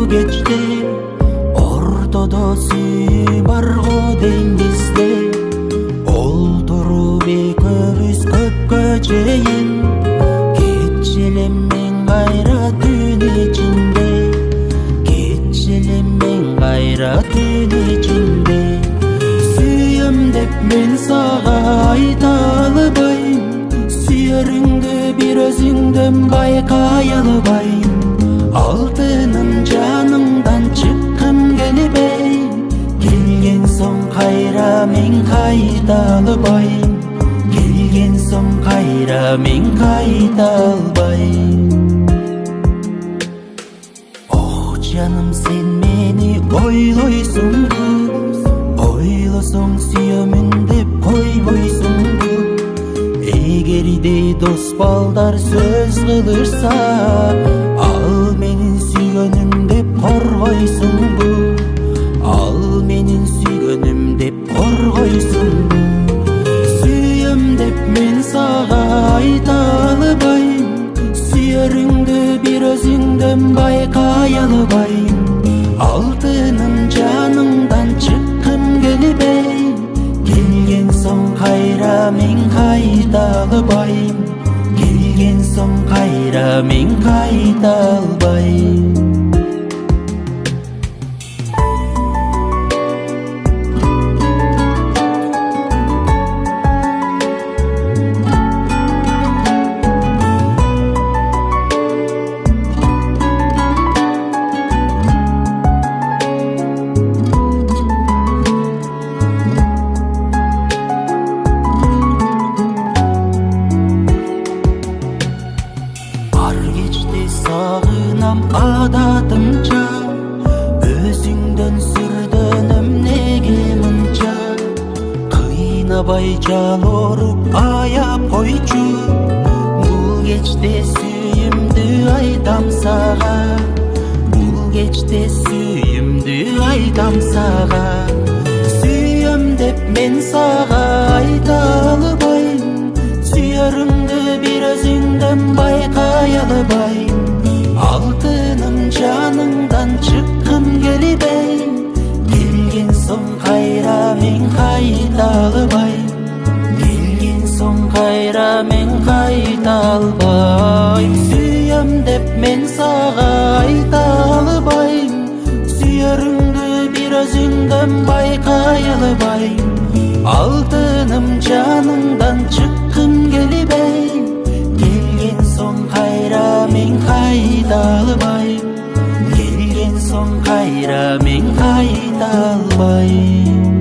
kechte ортодо сүйүү барго дейм бизде олтуруп экөөбүз көпкө чейин кетчи элем мен кайра түн ичинде кетчи элем мен кайра түн ичинде сүйөм деп мен сага айта албайм сүйөрүңдү бир өзүңдөн байкай албайм алтыным жанымдан чыккым келбей келген соң кайра мен кайта албайм келген соң кайра мен кайта албайм ох жаным сен мени ойлойсуңбу ойлосоң сүйөмүн деп койбойсуңбу эгерде дос балдар сөз кылышса ал менин сүйгөнүм деп коргойсуңбу ал менин сүйгөнүм деп коргойсуңбу сүйөм деп мен сага айта албайм сүйөрүңдү бир өзүңдөн байкай албайм алтыным жаныңдан чыккым келбей келген соң кайра мен кайта албайм келген соң кайра мен кайта албайм сагынам адатымча өзүңдөн сүрдөнөм неге мынча кыйнабай жалоруп аяп койчу бул кечте сүйүмдү айтам сага бул кечте сүйүмдү айтам сага сүйөм деп мен сага айта албайм сүйөрүңдү бир өзүңдөн байкай албайм алтыным жаныңдан чыккым келбей келген соң кайра мен кайта албайм келген соң кайра мен кайта албайм сүйөм деп мен сага айта албайм сүйөрүңдү бир өзүңдөн байкай албайм алтыным жаныңдан чыккым келбей келген соң кайра мен кайта албайм келген соң кайра мен кайта албайм